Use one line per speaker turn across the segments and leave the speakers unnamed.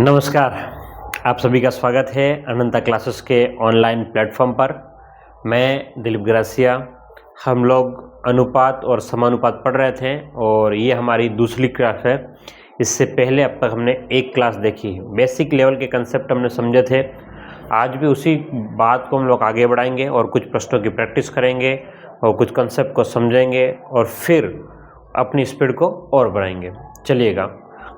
नमस्कार, आप सभी का स्वागत है अनंता क्लासेस के ऑनलाइन प्लेटफॉर्म पर। मैं दिलीप ग्रासिया। हम लोग अनुपात और समानुपात पढ़ रहे थे और ये हमारी दूसरी क्लास है। इससे पहले अब तक हमने एक क्लास देखी, बेसिक लेवल के कंसेप्ट हमने समझे थे। आज भी उसी बात को हम लोग आगे बढ़ाएंगे और कुछ प्रश्नों की प्रैक्टिस करेंगे और कुछ कंसेप्ट को समझेंगे और फिर अपनी स्पीड को और बढ़ाएंगे। चलिएगा,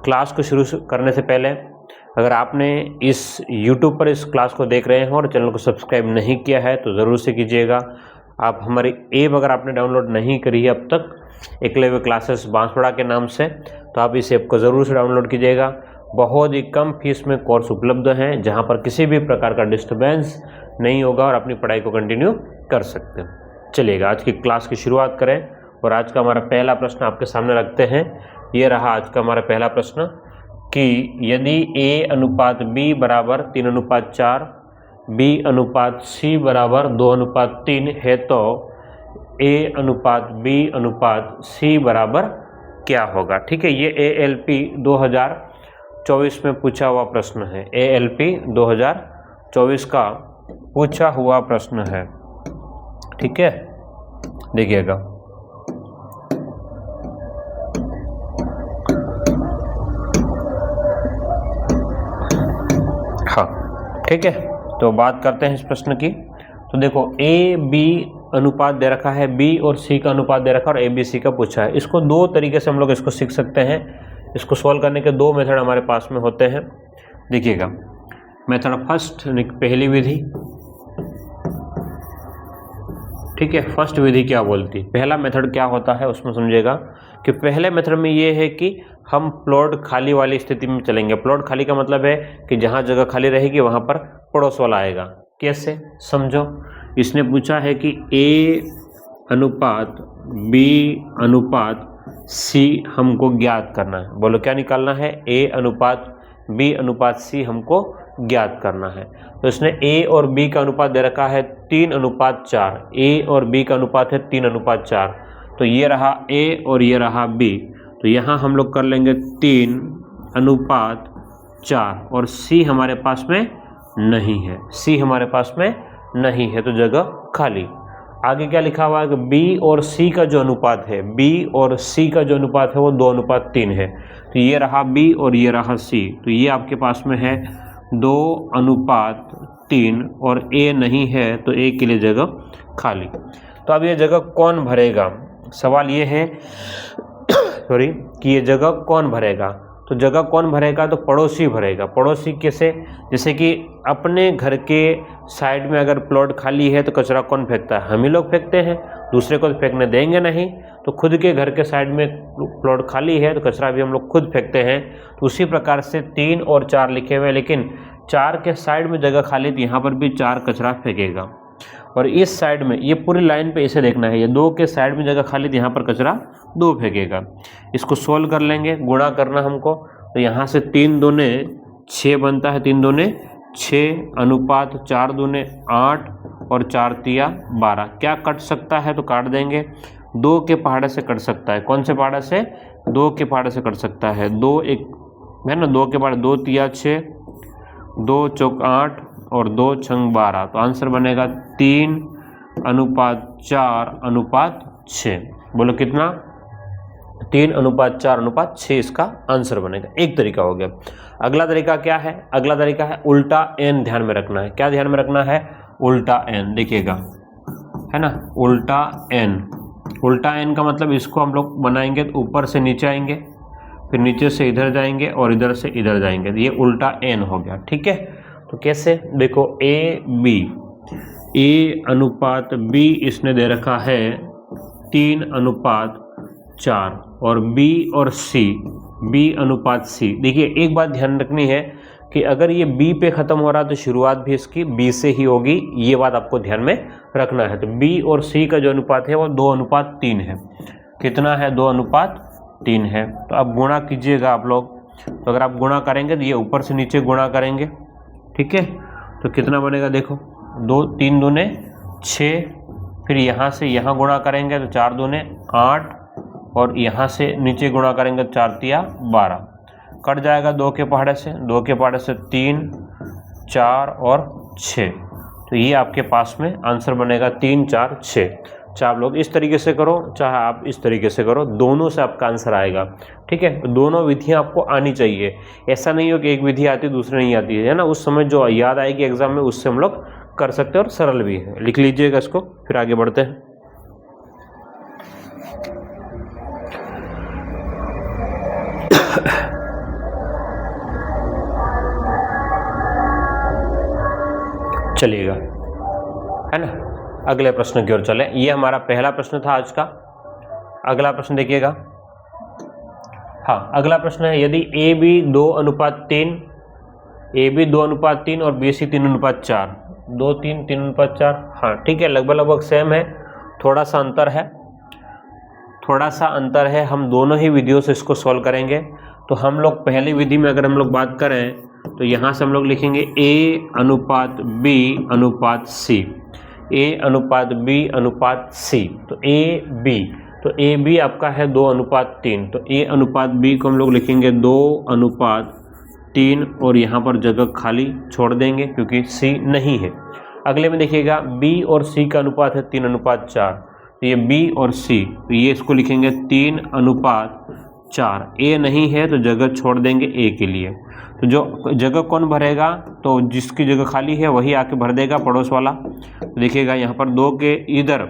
क्लास को शुरू करने से पहले अगर आपने इस YouTube पर इस क्लास को देख रहे हैं और चैनल को सब्सक्राइब नहीं किया है तो ज़रूर से कीजिएगा। आप हमारी ऐप अगर आपने डाउनलोड नहीं करी है अब तक, एकलव्य क्लासेस बांसवाड़ा के नाम से, तो आप इस ऐप को ज़रूर से डाउनलोड कीजिएगा। बहुत ही कम फीस में कोर्स उपलब्ध हैं जहाँ पर किसी भी प्रकार का डिस्टर्बेंस नहीं होगा और अपनी पढ़ाई को कंटिन्यू कर सकते हैं। चलिएगा, आज की क्लास की शुरुआत करें और आज का हमारा पहला प्रश्न आपके सामने रखते हैं। ये रहा आज का हमारा पहला प्रश्न कि यदि A अनुपात B बराबर 3:4, B अनुपात C बराबर 2:3 है तो A अनुपात B अनुपात C बराबर क्या होगा। ठीक है, ये ALP 2024 में पूछा हुआ प्रश्न है। ALP 2024 का पूछा हुआ प्रश्न है। ठीक है, देखिएगा। हाँ, ठीक है, तो बात करते हैं इस प्रश्न की। तो देखो, ए बी अनुपात दे रखा है, बी और सी का अनुपात दे रखा है और ए बी सी का पूछा है। इसको दो तरीके से हम लोग इसको सीख सकते हैं। इसको सॉल्व करने के दो मेथड हमारे पास में होते हैं। देखिएगा, मेथड फर्स्ट, पहली विधि। ठीक है, फर्स्ट विधि क्या बोलती है, पहला मेथड क्या होता है उसमें समझिएगा कि पहले मेथड में ये है कि हम प्लॉट खाली वाली स्थिति में चलेंगे। प्लॉट खाली का मतलब है कि जहाँ जगह खाली रहेगी वहाँ पर पड़ोस वाला आएगा। कैसे, समझो। इसने पूछा है कि A अनुपात B अनुपात C हमको ज्ञात करना है। बोलो क्या निकालना है, A अनुपात B अनुपात C हमको ज्ञात करना है। तो इसने A और B का अनुपात दे रखा है 3:4। A और B का अनुपात है 3:4। तो ये रहा A और ये रहा B। तो यहाँ हम लोग कर लेंगे 3:4 और C हमारे पास में नहीं है। C हमारे पास में नहीं है तो जगह खाली। आगे क्या लिखा हुआ है कि B और C का जो अनुपात है, B और C का जो अनुपात है वो 2:3 है। तो ये रहा B और ये रहा C। तो ये आपके पास में है 2:3 और A नहीं है तो A के लिए जगह खाली। तो अब ये जगह कौन भरेगा, सवाल ये है कि ये जगह कौन भरेगा। तो जगह कौन भरेगा, तो पड़ोसी भरेगा। पड़ोसी कैसे, जैसे कि अपने घर के साइड में अगर प्लॉट खाली है तो कचरा कौन फेंकता है, हम ही लोग फेंकते हैं, दूसरे को तो फेंकने देंगे नहीं। तो खुद के घर के साइड में प्लॉट खाली है तो कचरा भी हम लोग खुद फेंकते हैं। तो उसी प्रकार से 3 और 4 लिखे हुए हैं, लेकिन 4 के साइड में जगह खाली तो यहाँ पर भी 4 कचरा फेंकेगा। और इस साइड में, ये पूरी लाइन पे इसे देखना है, ये 2 के साइड में जगह खाली तो यहाँ पर कचरा 2 फेंकेगा। इसको सोल्व कर लेंगे, गुणा करना हमको। तो यहाँ से 3 दूने 6 बनता है, 3 दूने 6 अनुपात 4 दूने 8 और 4 तिया 12। क्या कट सकता है तो काट देंगे। 2 के पहाड़े से कट सकता है, कौन से पहाड़े से, 2 के पहाड़े से कट सकता है। 2 एक है ना, 2 के पहाड़े, 2 तिया 6, 2 चौक 8 और 2 छंग 12। तो आंसर बनेगा 3:4:6। बोलो कितना, 3:4:6 इसका आंसर बनेगा। एक तरीका हो गया। अगला तरीका क्या है, अगला तरीका है उल्टा n ध्यान में रखना है। क्या ध्यान में रखना है, उल्टा n। देखिएगा, है ना, उल्टा n। उल्टा n का मतलब इसको हम लोग बनाएंगे तो ऊपर से नीचे आएंगे, फिर नीचे से इधर जाएंगे और इधर से इधर जाएंगे। तो ये उल्टा n हो गया। ठीक है, तो कैसे, देखो A अनुपात B इसने दे रखा है 3:4 और B और C, B अनुपात C। देखिए, एक बात ध्यान रखनी है कि अगर ये B पे ख़त्म हो रहा है तो शुरुआत भी इसकी B से ही होगी। ये बात आपको ध्यान में रखना है। तो B और C का जो अनुपात है वो 2:3 है। कितना है, 2:3 है। तो अब गुणा कीजिएगा आप लोग। तो अगर आप गुणा करेंगे तो ये ऊपर से नीचे गुणा करेंगे। ठीक है, तो कितना बनेगा, देखो 3 दूने 6, फिर यहाँ से यहाँ गुणा करेंगे तो 4 दूने 8 और यहाँ से नीचे गुणा करेंगे 4 तिया 12। कट जाएगा 2 के पहाड़े से, 2 के पहाड़े से 3, 4 और 6। तो ये आपके पास में आंसर बनेगा 3, 4, 6। चाहे आप लोग इस तरीके से करो, चाहे आप इस तरीके से करो, दोनों से आपका आंसर आएगा। ठीक है, दोनों विधियां आपको आनी चाहिए। ऐसा नहीं हो कि एक विधि आती है दूसरी नहीं आती है ना। उस समय जो याद आएगी एग्जाम में उससे हम लोग कर सकते हैं और सरल भी है। लिख लीजिएगा इसको, फिर आगे बढ़ते हैं। चलिएगा, है ना, अगले प्रश्न की ओर चले। ये हमारा पहला प्रश्न था आज का। अगला प्रश्न देखिएगा। हाँ, अगला प्रश्न है, यदि ए बी 2:3, ए बी 2:3 और बी सी 3:4, 2, 3, 3:4। हाँ ठीक है, लगभग सेम है, थोड़ा सा अंतर है, थोड़ा सा अंतर है। हम दोनों ही विधियों से इसको सॉल्व करेंगे। तो हम लोग पहली विधि में अगर हम लोग बात करें तो यहाँ से हम लोग लिखेंगे A/B/C, A/B/C। तो ए बी आपका है 2:3, तो A/B को हम लोग लिखेंगे 2:3 और यहाँ पर जगह खाली छोड़ देंगे क्योंकि C नहीं है। अगले में देखिएगा B और C का अनुपात है 3:4, तो ये B और C, तो ये इसको लिखेंगे 3:4। A नहीं है तो जगह छोड़ देंगे A के लिए। तो जो जगह कौन भरेगा, तो जिसकी जगह खाली है वही आके भर देगा, पड़ोस वाला। तो देखिएगा यहाँ पर 2 के इधर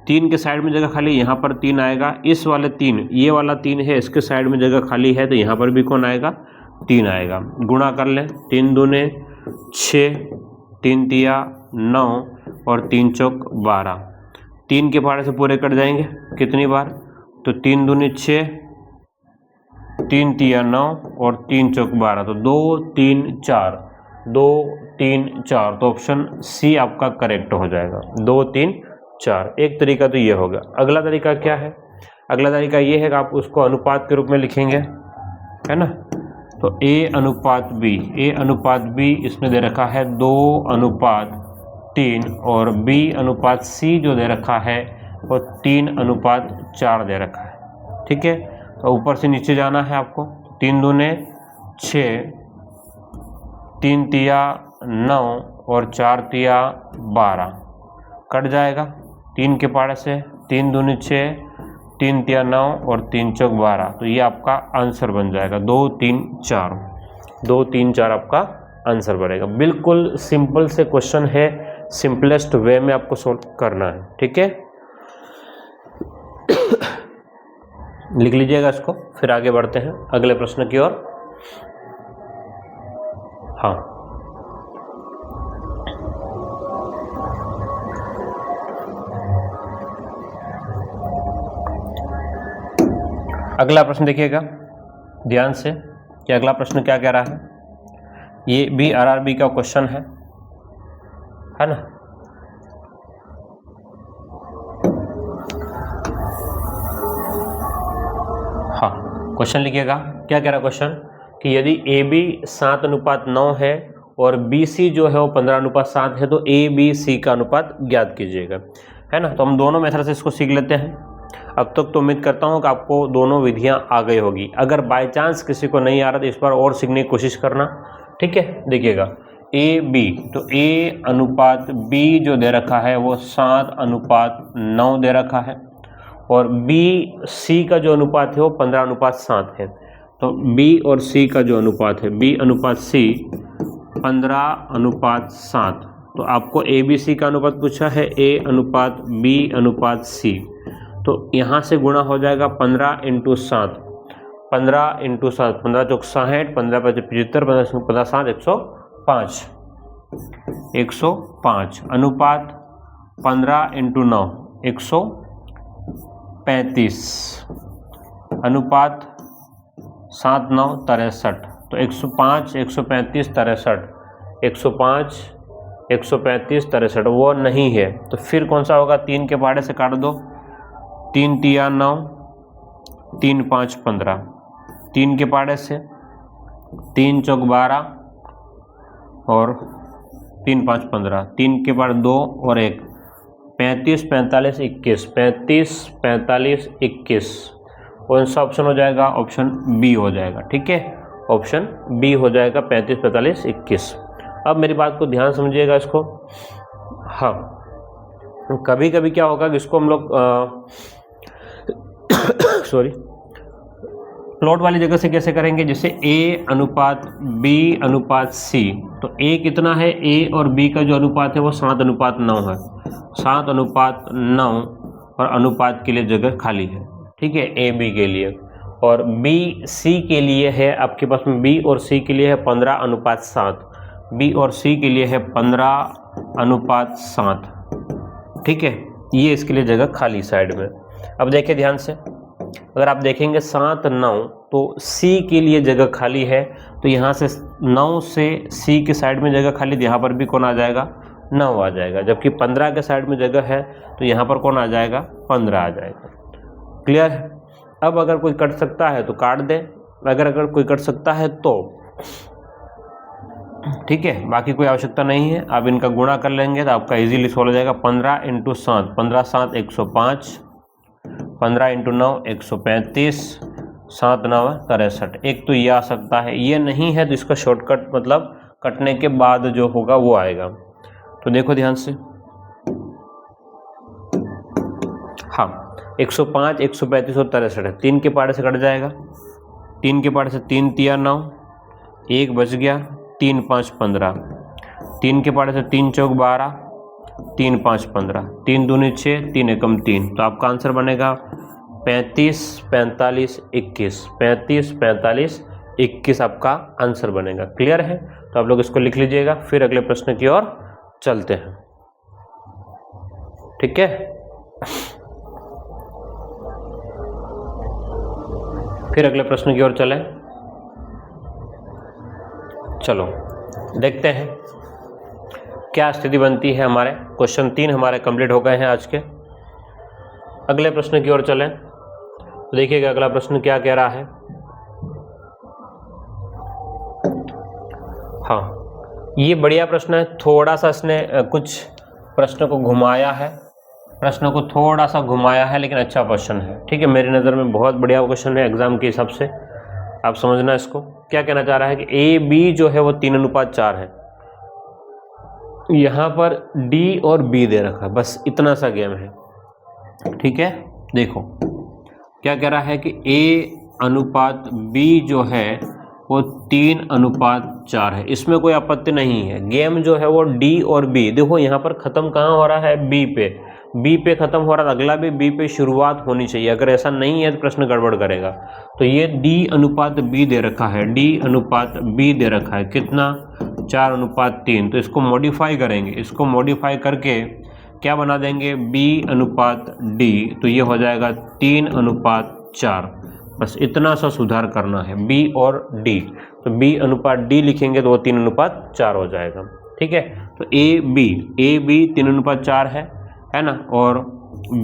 3 के साइड में जगह खाली, यहाँ पर 3 आएगा। इस वाले 3, ये वाला 3 है, इसके साइड में जगह खाली है, तो यहाँ पर भी कौन आएगा, 3 आएगा। गुणा कर लें, 3 दूने 6, 3 तिया 9 और 3 चौक 12। 3 के पहाड़े से पूरे कट जाएंगे कितनी बार, तो 3 दूनी 6, 3 तिया 9 और 3 चौक 12, तो 2, 3, 4, 2, 3, 4। तो ऑप्शन सी आपका करेक्ट हो जाएगा, 2, 3, 4। एक तरीका तो ये होगा। अगला तरीका क्या है, अगला तरीका ये है कि आप उसको अनुपात के रूप में लिखेंगे, है ना। तो A/B इसमें दे रखा है 2:3 और B/C जो दे रखा है वो 3:4 दे रखा है। ठीक है, तो ऊपर से नीचे जाना है आपको। 3 दूने 6, 3 तिया 9 और 4 तिया 12, कट जाएगा 3 के पहाड़े से। 3 दूनी 6, 3 तिया 9 और 3 चौक 12, तो ये आपका आंसर बन जाएगा 2, 3, 4। 2, 3, 4 आपका आंसर बनेगा। बिल्कुल सिंपल से क्वेश्चन है, सिंपलेस्ट वे में आपको सोल्व करना है। ठीक है, लिख लीजिएगा इसको, फिर आगे बढ़ते हैं अगले प्रश्न की ओर। हाँ, अगला प्रश्न देखिएगा ध्यान से कि अगला प्रश्न क्या कह रहा है। ये भी RRB का क्वेश्चन है ना। हाँ, क्वेश्चन लिखिएगा, क्या कह रहा है क्वेश्चन कि यदि AB 7:9 है और BC जो है वो 15:7 है, तो ABC का अनुपात ज्ञात कीजिएगा, है ना। तो हम दोनों मेथड से इसको सीख लेते हैं। अब तक तो उम्मीद करता हूँ कि आपको दोनों विधियाँ आ गई होगी। अगर बाय चांस किसी को नहीं आ रहा तो इस बार और सीखने की कोशिश करना। ठीक है, देखिएगा AB, तो A/B जो दे रखा है वो 7:9 दे रखा है और BC का जो अनुपात है वो 15:7 है। तो B और C का जो अनुपात है, B/C 15:7। तो आपको ABC का अनुपात पूछा है, A/B/C। तो यहाँ से गुणा हो जाएगा 15 × 7, 15 × 7, 15 चौक 60, 15 × 75, 15 7, 105, 105। अनुपात 15 × 9, 135। अनुपात 7, 9, 63। तो 105, 135, 63, 105, 135, 63 वो नहीं है। तो फिर कौन सा होगा, 3 के पहाड़े से काट दो, 3 तिया 9, 3 5 15, 3 के पहाड़े से 3 चौक 12 और 3 5 15, 3 के पहाड़े 2 और 1, 35 45 21, 35 45 21। कौन सा ऑप्शन हो जाएगा, ऑप्शन बी हो जाएगा। ठीक है, ऑप्शन बी हो जाएगा 35, 45, 21। अब मेरी बात को ध्यान समझिएगा इसको। हाँ, कभी कभी क्या होगा कि इसको हम लोग सॉरी प्लॉट वाली जगह से कैसे करेंगे, जैसे A अनुपात B अनुपात C, तो A कितना है, A और B का जो अनुपात है वो 7:9 है, 7:9 और अनुपात के लिए जगह खाली है, ठीक है, A B के लिए। और B C के लिए है, आपके पास में B और C के लिए है 15:7, B और C के लिए है 15:7, ठीक है, ये इसके लिए जगह खाली साइड में। अब देखिए ध्यान से, अगर आप देखेंगे 7:9 तो C के लिए जगह खाली है, तो यहाँ से 9 से C के साइड में जगह खाली, यहाँ पर भी कौन आ जाएगा, 9 आ जाएगा। जबकि 15 के साइड में जगह है तो यहाँ पर कौन आ जाएगा, 15 आ जाएगा। क्लियर है। अब अगर कोई कट सकता है तो काट दे, अगर कोई कट सकता है तो ठीक है, बाकी कोई आवश्यकता नहीं है। आप इनका गुणा कर लेंगे तो आपका इजीली सोल्व हो जाएगा। 15 × 7, 15 7 105, 15 × 9 135, 7 9 63। एक तो ये आ सकता है, ये नहीं है तो इसका शॉर्टकट मतलब कटने के बाद जो होगा वो आएगा। तो देखो ध्यान से, हाँ 105, 135 और 63 है, 3 के पार्ट से कट जाएगा, 3 के पार्ट से 3 तिया 9, 1 बच गया, 3 5 15, 3 के पार्ट से 3 चौक 12, 3 5 15, 3 दूनी 6, 3 एकम 3, तो आपका आंसर बनेगा 35 45 21, 35 45 21 आपका आंसर बनेगा। क्लियर है, तो आप लोग इसको लिख लीजिएगा। फिर अगले प्रश्न की ओर चलते हैं, ठीक है। फिर अगले प्रश्न की ओर चलें। चलो देखते हैं क्या स्थिति बनती है। हमारे क्वेश्चन 3 हमारे कंप्लीट हो गए हैं आज के। अगले प्रश्न की ओर चलें तो देखिएगा अगला प्रश्न क्या कह रहा है। हाँ, ये बढ़िया प्रश्न है। थोड़ा सा इसने कुछ प्रश्नों को घुमाया है, प्रश्नों को थोड़ा सा घुमाया है, लेकिन अच्छा क्वेश्चन है, ठीक है। मेरी नज़र में बहुत बढ़िया क्वेश्चन है एग्जाम के हिसाब से। आप समझना इसको। क्या कहना चाह रहा है कि A B जो है वो 3:4 है, यहाँ पर D और B दे रखा है, बस इतना सा गेम है, ठीक है। देखो क्या कह रहा है कि A अनुपात B जो है वो 3:4 है, इसमें कोई आपत्ति नहीं है। गेम जो है वो D और B, देखो यहाँ पर ख़त्म कहाँ हो रहा है, B पे ख़त्म हो रहा है, अगला भी B पे शुरुआत होनी चाहिए। अगर ऐसा नहीं है तो प्रश्न गड़बड़ करेगा। तो ये D/B दे रखा है, D/B दे रखा है, कितना, 4/3। तो इसको मॉडिफाई करेंगे, इसको मॉडिफाई करके क्या बना देंगे, B/D, तो ये हो जाएगा 3/4। बस इतना सा सुधार करना है, B और D। तो B/D लिखेंगे तो वो 3/4 हो जाएगा, ठीक है। तो AB 3/4 है ना, और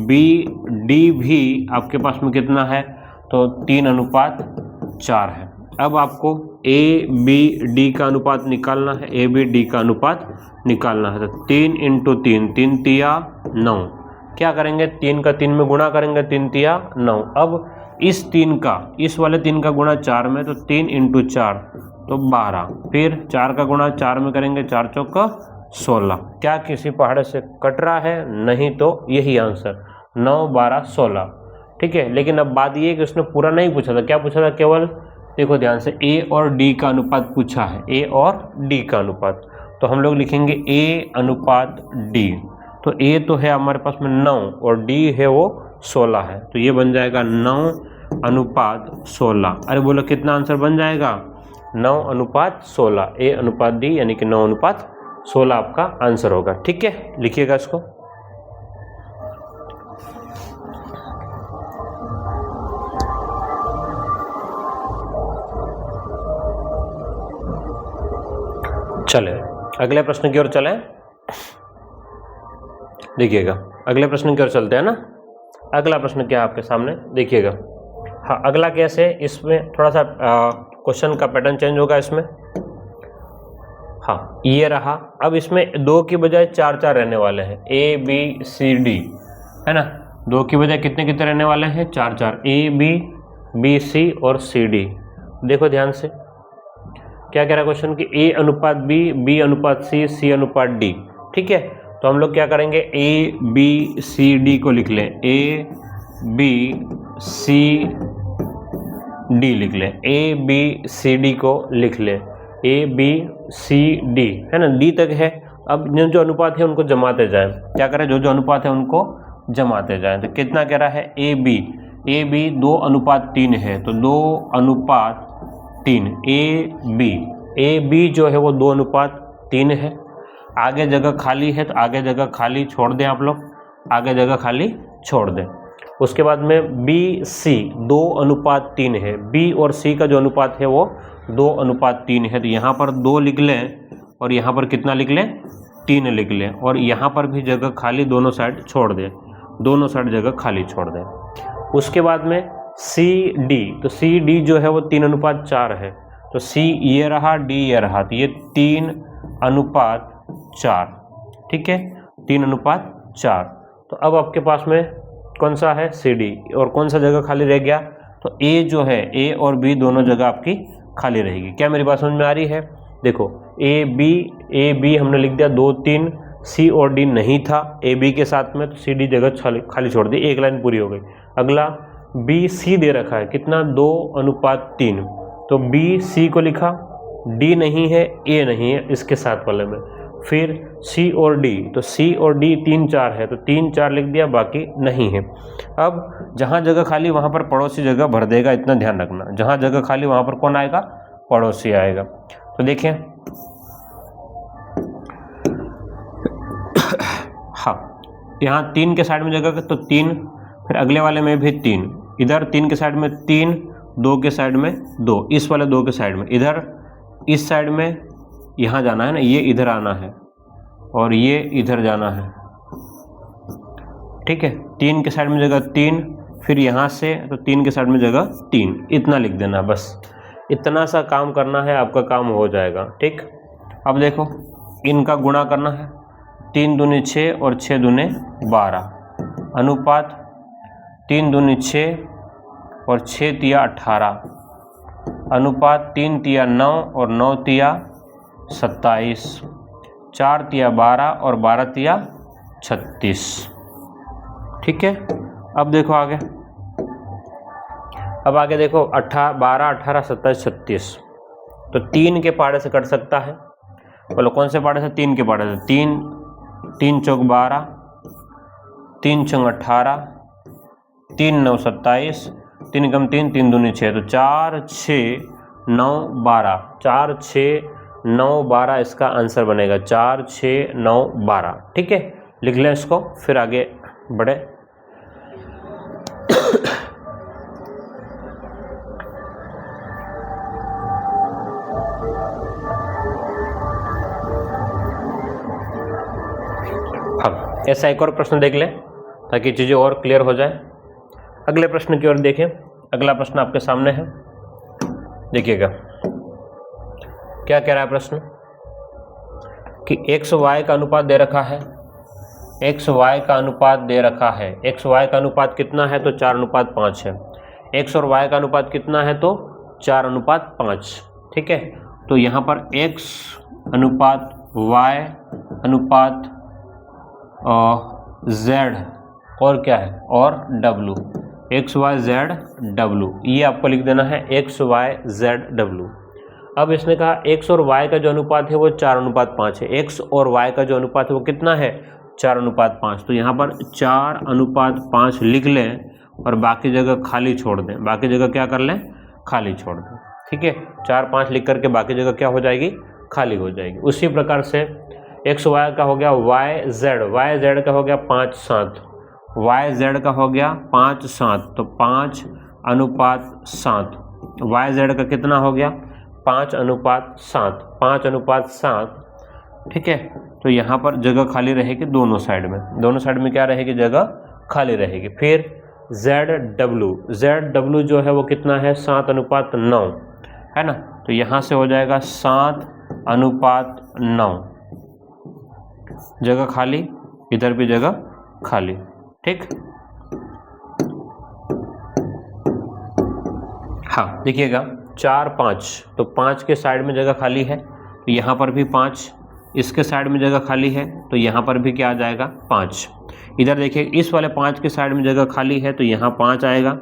BD भी आपके पास में कितना है, तो 3/4 है। अब आपको ABD का अनुपात निकालना है, ABD का अनुपात निकालना है। तो 3 × 3, 3 तिया 9, क्या करेंगे, 3 का 3 में गुणा करेंगे, 3 तिया 9। अब इस 3 का, इस वाले 3 का गुणा 4 में, तो 3 × 4 तो 12, फिर 4 का गुणा 4 में करेंगे, 4 चौक 16। क्या किसी पहाड़ से कट रहा है, नहीं, तो यही आंसर 9 12 16, ठीक है। लेकिन अब बात ये है कि उसने पूरा नहीं पूछा था, क्या पूछा था, केवल देखो ध्यान से A और D का अनुपात पूछा है, A और D का अनुपात। तो हम लोग लिखेंगे A/D। तो A तो है हमारे पास में 9 और D है वो 16 है, तो ये बन जाएगा 9/16। अरे बोलो कितना आंसर बन जाएगा, 9/16, A/D यानी कि 9/16 आपका आंसर होगा, ठीक है। लिखिएगा इसको। चले अगले प्रश्न की ओर चलें। देखिएगा अगले प्रश्न की ओर चलते हैं ना। अगला प्रश्न क्या है आपके सामने, देखिएगा। हाँ, अगला कैसे, इसमें थोड़ा सा क्वेश्चन का पैटर्न चेंज होगा इसमें। हाँ, ये रहा। अब इसमें 2 की बजाय 4 रहने वाले हैं, A B C D, है ना। 2 की बजाय कितने कितने रहने वाले हैं, 4 A B B C और C D। देखो ध्यान से, क्या कह रहा है क्वेश्चन कि ए अनुपात बी, बी अनुपात सी, सी अनुपात डी। ठीक है, तो हम लोग क्या करेंगे, ए बी सी डी को लिख लें, ए बी सी डी लिख लें, ए बी सी डी को लिख लें, ए बी सी डी, है ना, डी तक है। अब जो अनुपात है उनको जमाते जाएं। क्या करें, जो अनुपात है उनको जमाते जाएं। तो कितना कह रहा है, ए बी 2 अनुपात 3 है, तो 2 अनुपात 3 ए बी जो है वो 2 अनुपात 3 है। आगे जगह खाली है तो आगे जगह खाली छोड़ दें आप लोग, आगे जगह खाली छोड़ दें। उसके बाद में बी सी 2 अनुपात 3 है, बी और सी का जो अनुपात है वो 2 अनुपात 3 है। तो यहाँ पर 2 लिख लें और यहाँ पर कितना लिख लें, 3 लिख लें, और यहाँ पर भी जगह खाली दोनों साइड छोड़ दें, दोनों साइड जगह खाली छोड़ दें। उसके बाद में सी डी, तो सी डी जो है वो 3 अनुपात 4 है, तो सी ये रहा, डी ये रहा, तो ये 3 अनुपात 4। ठीक है, 3 अनुपात 4। तो अब आपके पास में कौन सा है, सी डी, और कौन सा जगह खाली रह गया, तो ए जो है, ए और बी दोनों जगह आपकी खाली रहेगी। क्या मेरी बात समझ में आ रही है? देखो ए बी हमने लिख दिया 2 3, सी और डी नहीं था ए बी के साथ में, तो सी डी जगह खाली छोड़ दी, एक लाइन पूरी हो गई। अगला बी सी दे रखा है, कितना, 2 अनुपात 3, तो बी सी को लिखा, डी नहीं है, ए नहीं है इसके साथ वाले में। फिर सी और डी, तो सी और डी 3 4 है, तो 3 4 लिख दिया, बाकी नहीं है। अब जहाँ जगह खाली वहाँ पर पड़ोसी जगह भर देगा, इतना ध्यान रखना, जहाँ जगह खाली वहाँ पर कौन आएगा, पड़ोसी आएगा। तो देखें, हाँ, यहाँ 3 के साइड में जगह, तो 3, फिर अगले वाले में भी 3, इधर 3 के साइड में 3, 2 के साइड में 2, इस वाले 2 के साइड में, इधर इस साइड में यहाँ जाना है ना, ये इधर आना है और ये इधर जाना है। ठीक है, 3 के साइड में जगह 3, फिर यहाँ से तो 3 के साइड में जगह 3, इतना लिख देना, बस इतना सा काम करना है, आपका काम हो जाएगा। ठीक, अब देखो इनका गुणा करना है, 3 दूनी 6 और 6 दूने 12, अनुपात 3 दूनी 6 और 6 तिया 18, अनुपात 3 तिया 9 और 9 तिया 27, 4 तिया 12 और 12 तिया 36। ठीक है, अब देखो आगे, अब आगे देखो 12 18 27 36, तो 3 के पाड़े से कट सकता है। बोलो कौन से पाड़े से, 3 के पाड़े से, 3 चौक 12, 3 छंग 18, 3 9 27, 3 कम 3, 3 दूनी 6, तो 4 6 9 12, 4 6 9 12 इसका आंसर बनेगा, 4 6 9 12। ठीक है, लिख लें इसको, फिर आगे बढ़े। अब ऐसा एक और प्रश्न देख लें ताकि चीज़ें और क्लियर हो जाए। अगले प्रश्न की ओर देखें, अगला प्रश्न आपके सामने है, देखिएगा क्या कह रहा है प्रश्न, कि एक्स वाई का अनुपात दे रखा है, एक्स वाई का अनुपात दे रखा है, एक्स वाई का अनुपात कितना है, तो 4 अनुपात 5 है। एक्स और वाई का अनुपात कितना है, तो 4 अनुपात 5। ठीक है, तो यहाँ पर एक्स अनुपात वाई अनुपात जेड और क्या है, और W, X Y Z W, ये आपको लिख देना है, एक्स वाई जेड डब्लू। अब इसने कहा एक्स और वाई का जो अनुपात है वो 4 अनुपात 5 है, एक्स और वाई का जो अनुपात है वो कितना है, 4 अनुपात 5। तो यहाँ पर 4 अनुपात 5 लिख लें और बाकी जगह खाली छोड़ दें, बाकी जगह क्या कर लें, खाली छोड़ दें। ठीक है, 4 5 लिख करके बाकी जगह क्या हो जाएगी, खाली हो जाएगी। उसी प्रकार से एक्स वाई का हो गया वाई जेड का हो गया 5 7, वाई जेड का हो गया 5 7, तो 5 अनुपात 7, वाई जेड का कितना हो गया, 5 अनुपात 7, 5 अनुपात 7। ठीक है, तो यहाँ पर जगह खाली रहेगी दोनों साइड में, दोनों साइड में क्या रहेगी, जगह खाली रहेगी। फिर जेड डब्लू जो है वो कितना है, 7 अनुपात 9 है ना, तो यहाँ से हो जाएगा 7 अनुपात 9, जगह खाली, इधर भी जगह खाली। ठीक, हाँ देखिएगा 4 5, तो 5 के साइड में जगह खाली है तो यहाँ पर भी 5, इसके साइड में जगह खाली है तो यहाँ पर भी क्या आ जाएगा 5। इधर देखिए इस वाले 5 के साइड में जगह खाली है तो यहाँ 5 आएगा,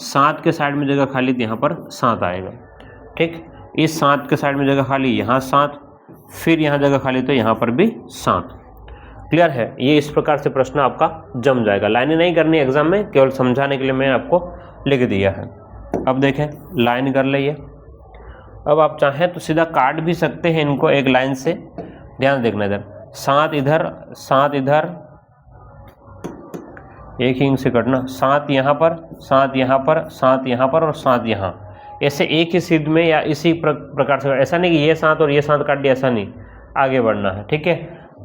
7 के साइड में जगह खाली तो यहाँ पर 7 आएगा। ठीक, इस 7 के साइड में जगह खाली, यहाँ 7, फिर यहाँ जगह खाली तो यहाँ पर भी 7। क्लियर है? ये इस प्रकार से प्रश्न आपका जम जाएगा। लाइनें नहीं करनी एग्जाम में, केवल समझाने के लिए मैं आपको लिख दिया है। अब देखें लाइन कर लिए। अब आप चाहें तो सीधा काट भी सकते हैं इनको एक लाइन से। ध्यान देखना, इधर 7 इधर, 7 इधर, एक ही इंच से कटना, 7 यहाँ पर, 7 यहाँ पर, 7 यहाँ पर और 7 यहाँ, ऐसे एक ही सीध में या इसी प्रकार से। ऐसा नहीं कि ये 7 और ये 7 काट दिया, ऐसा नहीं, आगे बढ़ना है। ठीक है,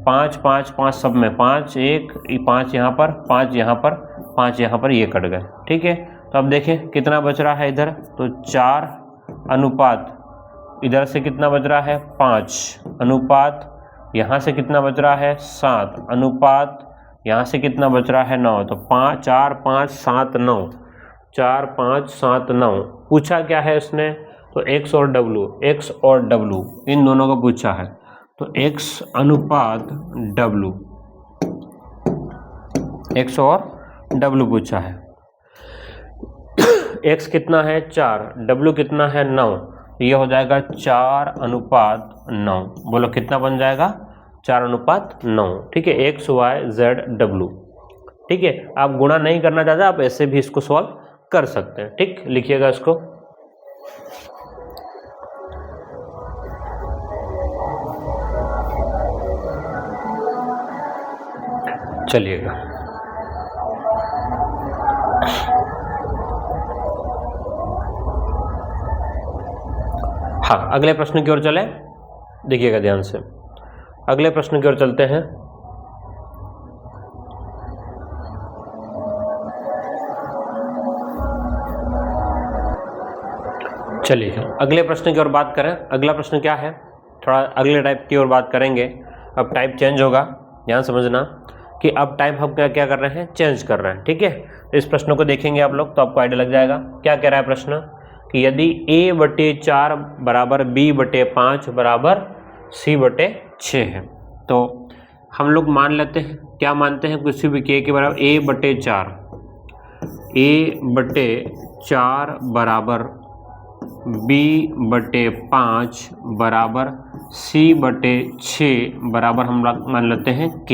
5 5 5 सब में 5, 1 5 यहाँ पर, 5 यहाँ पर, 5 यहाँ पर, ये कट गए। ठीक है, तो अब देखें कितना बच रहा है इधर, तो 4 अनुपात इधर से कितना बच रहा है 5 अनुपात, यहाँ से कितना बच रहा है 7 अनुपात, यहाँ से कितना बच रहा है 9, तो 5 4 5 7 9, 4 5 7 9। पूछा क्या है इसने, तो x और w इन दोनों को पूछा है, तो x अनुपात w, x और w पूछा है। x कितना है 4, w कितना है 9, ये हो जाएगा 4 अनुपात 9। बोलो कितना बन जाएगा 4 अनुपात 9। ठीक है, x y z w। ठीक है, आप गुणा नहीं करना चाहते, आप ऐसे भी इसको सॉल्व कर सकते हैं। ठीक, लिखिएगा इसको। चलिएगा, हाँ अगले प्रश्न की ओर चले। देखिएगा ध्यान से, अगले प्रश्न की ओर चलते हैं। चलिए अगले प्रश्न की ओर बात करें। अगला प्रश्न क्या है, थोड़ा अगले टाइप की ओर बात करेंगे। अब टाइप चेंज होगा, ध्यान समझना कि अब टाइप हम क्या कर रहे हैं, चेंज कर रहे हैं। ठीक है, तो इस प्रश्न को देखेंगे आप लोग तो आपको आइडिया लग जाएगा। क्या कह रहा है प्रश्न कि यदि a/4 बराबर b/5 बराबर c/6 है, तो हम लोग मान लेते हैं, क्या मानते हैं, किसी भी k के बराबर a/4 बराबर b/5 बराबर c/6 बराबर हम लोग मान लेते हैं k।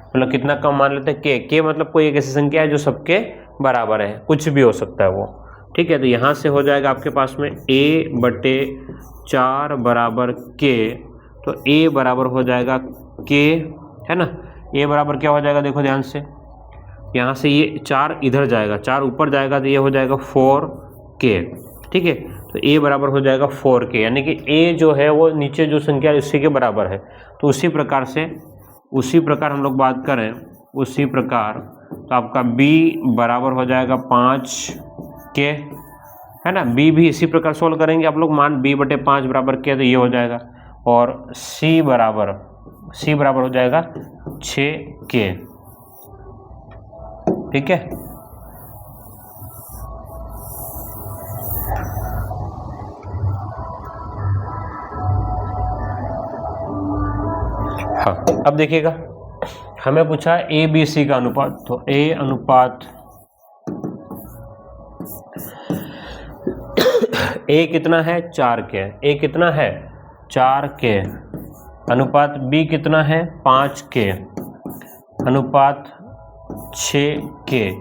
मतलब कितना कम मान लेते हैं k मतलब कोई एक ऐसी संख्या है जो सबके बराबर है, कुछ भी हो सकता है वो। ठीक है, तो यहाँ से हो जाएगा आपके पास में a/4 बराबर k, तो a बराबर हो जाएगा k, है ना। a बराबर क्या हो जाएगा, देखो ध्यान से, यहाँ से ये 4 इधर जाएगा, 4 ऊपर जाएगा तो ये हो जाएगा 4k। ठीक है, तो a बराबर हो जाएगा 4k, यानी कि a जो है वो नीचे जो संख्या है उसी के बराबर है। तो उसी प्रकार हम लोग बात करें, उसी प्रकार तो आपका b बराबर हो जाएगा 5k, है ना। b भी इसी प्रकार सोल्व करेंगे आप लोग, मान b/5 बराबर k, तो ये हो जाएगा। और c बराबर हो जाएगा 6k। ठीक है, हाँ अब देखिएगा, हमें पूछा a b c का अनुपात, तो a अनुपात a कितना है 4k, a कितना है 4k, अनुपात b कितना है 5k, अनुपात 6k।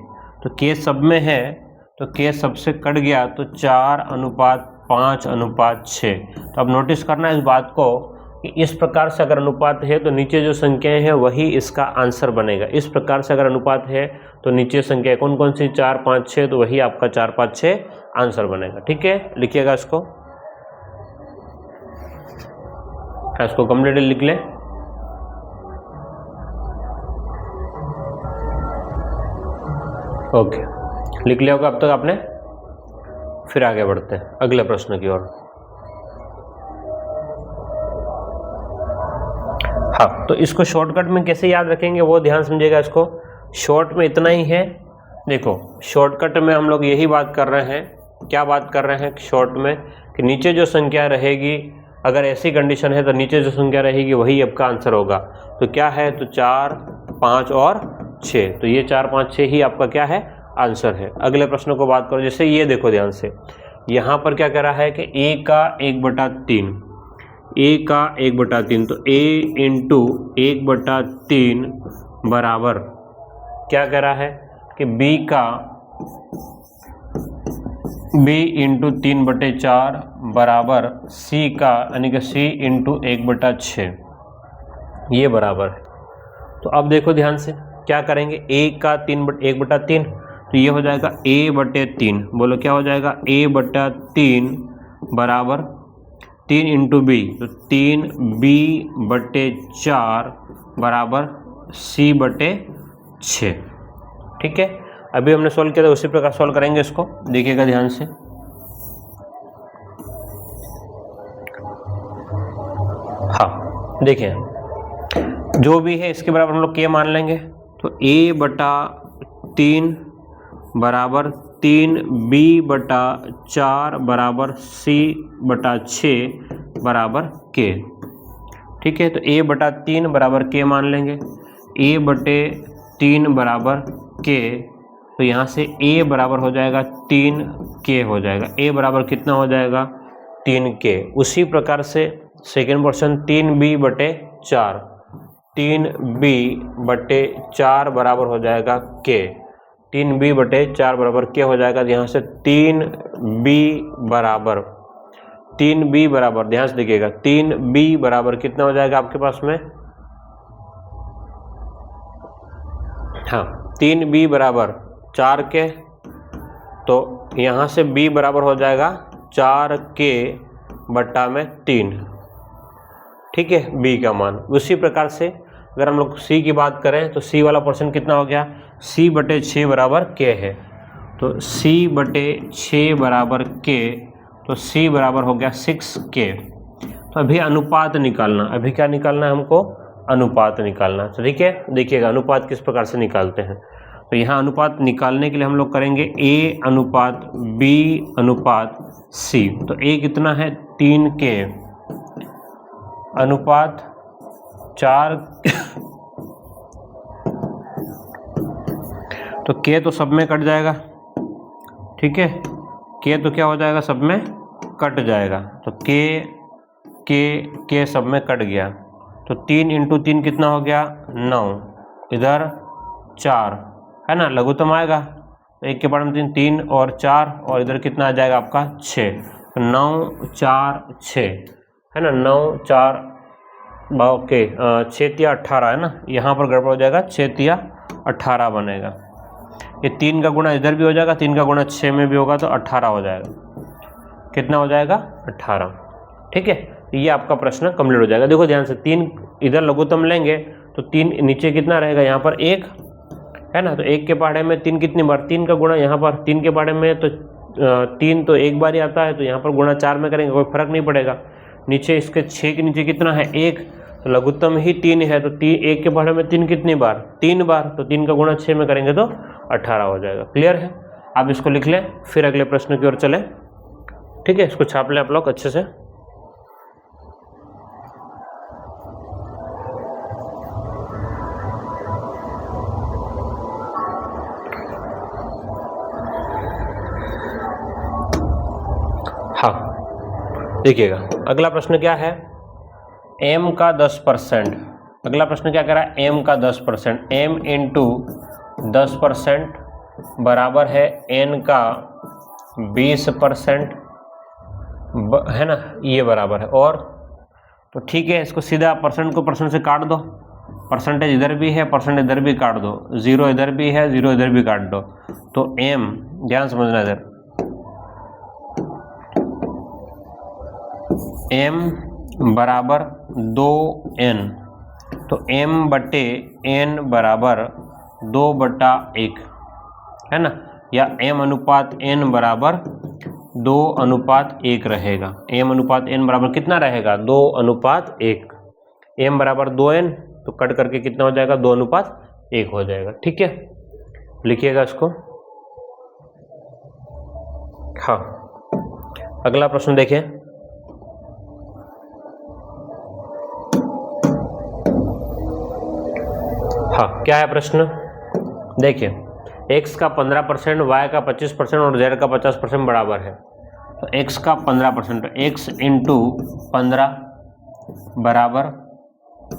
तो k सब में है तो k सबसे कट गया, तो 4 अनुपात 5 अनुपात 6। तो अब नोटिस करना इस बात को कि इस प्रकार से अगर अनुपात है तो नीचे जो संख्याएं हैं वही इसका आंसर बनेगा। इस प्रकार से अगर अनुपात है तो नीचे संख्या कौन कौन सी 4 5 6, तो वही आपका 4 5 6 आंसर बनेगा। ठीक है, लिखिएगा इसको, इसको कंप्लीट लिख लें। ओके, लिख लिया होगा अब तक आपने। फिर आगे बढ़ते हैं अगले प्रश्न की ओर। हाँ, तो इसको शॉर्टकट में कैसे याद रखेंगे वो ध्यान समझिएगा। इसको शॉर्ट में इतना ही है, देखो शॉर्टकट में हम लोग यही बात कर रहे हैं क्या बात कर रहे हैं शॉर्ट में कि नीचे जो संख्या रहेगी, अगर ऐसी कंडीशन है तो नीचे जो संख्या रहेगी वही आपका आंसर होगा। तो क्या है, तो 4, 5 और 6, तो ये 4, 5, 6 ही आपका क्या है, आंसर है। अगले प्रश्न को बात करो, जैसे ये देखो ध्यान से, यहाँ पर क्या कह रहा है कि a का 1/3, a का 1/3, तो a इंटू 1/3 बराबर क्या कह रहा है कि b इंटू 3/4 बराबर c का, यानी कि c इंटू 1/6, ये बराबर है। तो अब देखो ध्यान से क्या करेंगे, a का 1/3, तो ये हो जाएगा a/3, बोलो क्या हो जाएगा, a/3 बराबर 3 इंटू बी, तो 3b/4 बराबर c/6। ठीक है, अभी हमने सॉल्व किया था, उसी प्रकार सॉल्व करेंगे इसको, देखिएगा ध्यान से। हाँ देखिए, जो भी है इसके बराबर हम लोग k मान लेंगे, तो a/3 बराबर 3b/4 बराबर c/6 बराबर k। ठीक है, तो a/3 बराबर k मान लेंगे, a/3 बराबर k, तो यहाँ से a बराबर हो जाएगा 3k हो जाएगा, a बराबर कितना हो जाएगा, 3k। उसी प्रकार से सेकेंड क्वेश्चन 3b/4, 3b/4 बराबर हो जाएगा k, 3b/4 बराबर k हो जाएगा। यहाँ से 3b बराबर ध्यान से देखिएगा, 3b बराबर कितना हो जाएगा आपके पास में, हाँ 3b बराबर 4k, तो यहाँ से b बराबर हो जाएगा 4k/3। ठीक है, b का मान। उसी प्रकार से अगर हम लोग c की बात करें तो c वाला पोर्शन कितना हो गया, c/6 बराबर k है, तो c/6 बराबर k, तो c बराबर हो गया 6k। तो अभी अनुपात निकालना, अभी क्या निकालना है हमको, अनुपात निकालना। तो ठीक है, देखिएगा अनुपात किस प्रकार से निकालते हैं। तो यहाँ अनुपात निकालने के लिए हम लोग करेंगे a/b/c। तो a कितना है, 3k अनुपात 4 तो k तो सब में कट जाएगा। ठीक है, k तो क्या हो जाएगा, सब में कट जाएगा, तो k सब में कट गया, तो 3 इंटू 3 कितना हो गया, 9, इधर 4 है ना, लघुत्तम आएगा, तो 1 के पावर में 3 और 4, और इधर कितना आ जाएगा आपका 6, तो 9, 4, 6 है ना, 9, 4 ओके 6 × 18 है ना, यहाँ पर गड़बड़ हो जाएगा, 6 × 18 बनेगा। ये 3 का गुणा इधर भी हो जाएगा, 3 का गुणा 6 में भी होगा, तो 18 हो जाएगा। कितना हो जाएगा, 18। ठीक है, ये आपका प्रश्न कंप्लीट हो जाएगा। देखो ध्यान से, 3 इधर लघुत्तम लेंगे तो 3 नीचे कितना रहेगा, यहाँ पर 1 है ना, तो 1 के पहाड़े में 3 कितनी बार, 3 का गुणा, यहाँ पर 3 के पहाड़े में तो 3 तो एक बार ही आता है, तो यहाँ पर गुणा 4 में करेंगे, कोई फर्क नहीं पड़ेगा। नीचे इसके 6 के नीचे कितना है, 1, तो लघुत्तम ही 3 है, तो 1 के पहाड़े में 3 कितनी बार, 3 बार, तो 3 का गुणा 6 में करेंगे तो 18 हो जाएगा। क्लियर है, आप इसको लिख लें, फिर अगले प्रश्न की ओर चलें। ठीक है, इसको छाप लें आप लोग अच्छे से। हाँ देखिएगा, अगला प्रश्न क्या है, m का 10%। अगला प्रश्न क्या कह रहा है, m का 10%, m इंटू 10% बराबर है n का 20% है ना, ये बराबर है। और तो ठीक है, इसको सीधा परसेंट को परसेंट से काट दो, परसेंटेज इधर भी है, परसेंट इधर भी काट दो, 0 इधर भी है, 0 इधर भी काट दो, तो m, ध्यान समझना इधर, m बराबर 2n, तो m/n बराबर 2/1 है ना, या m अनुपात n बराबर 2:1 रहेगा। m अनुपात n बराबर कितना रहेगा, 2:1। m बराबर 2n, तो कट करके कितना हो जाएगा, 2:1 हो जाएगा। ठीक है, लिखिएगा इसको। हाँ, अगला प्रश्न देखिए। हाँ, क्या है प्रश्न? देखिए, x का 15%, y का 25% और z का 50% बराबर है। तो x का 15%, तो x इंटू 15 बराबर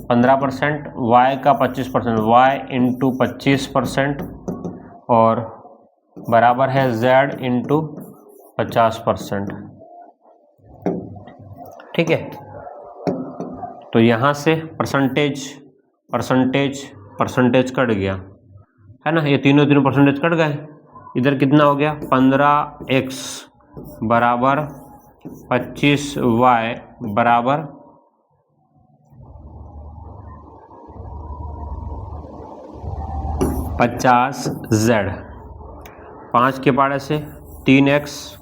15%, y का 25%, y इंटू 25% और बराबर है z इंटू 50%। ठीक है, तो यहाँ से परसेंटेज कट गया है ना, ये तीनों परसेंटेज कट गए। इधर कितना हो गया? 15x बराबर 25y बराबर 50z। 5 के पाड़े से 3x,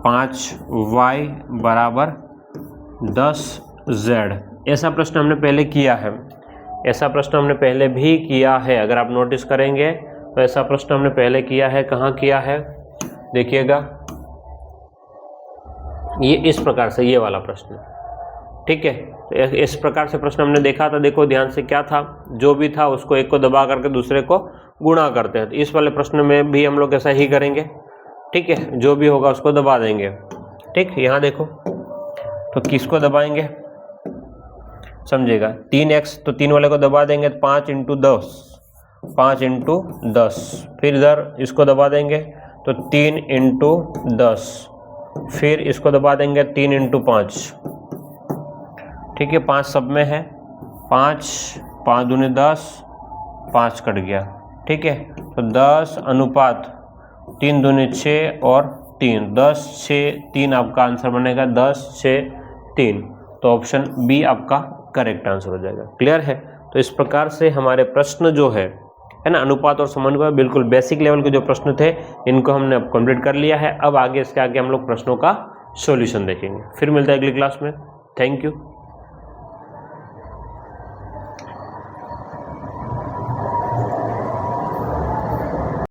5y बराबर 10z। ऐसा प्रश्न हमने पहले किया है, ऐसा प्रश्न हमने पहले भी किया है। अगर आप नोटिस करेंगे तो ऐसा प्रश्न हमने पहले किया है। कहाँ किया है? देखिएगा, ये इस प्रकार से, ये वाला प्रश्न। ठीक है, तो इस प्रकार से प्रश्न हमने देखा था। देखो ध्यान से, क्या था? जो भी था उसको एक को दबा करके दूसरे को गुणा करते हैं। तो इस वाले प्रश्न में भी हम लोग ऐसा ही करेंगे। ठीक है, जो भी होगा उसको दबा देंगे। ठीक, यहाँ देखो, तो किसको दबाएंगे समझेगा? 3x, तो 3 वाले को दबा देंगे, 5 इंटू 10, फिर इधर इसको दबा देंगे तो 3 इंटू 10, फिर इसको दबा देंगे 3 इंटू 5। ठीक है, 5 सब में है, 5 दूनी 10, 5 कट गया। ठीक है, तो 10 अनुपात 3 दूनी 6 और 3, 10, 6, 3 आपका आंसर बनेगा। 10, 6, 3, तो ऑप्शन बी आपका करेक्ट आंसर हो जाएगा। क्लियर है? तो इस प्रकार से हमारे प्रश्न जो है ना, अनुपात और समानुपात, बिल्कुल बेसिक लेवल के जो प्रश्न थे इनको हमने अब कंप्लीट कर लिया है। अब आगे इसके आगे हम लोग प्रश्नों का सॉल्यूशन देखेंगे। फिर मिलता है अगली क्लास में। Thank you.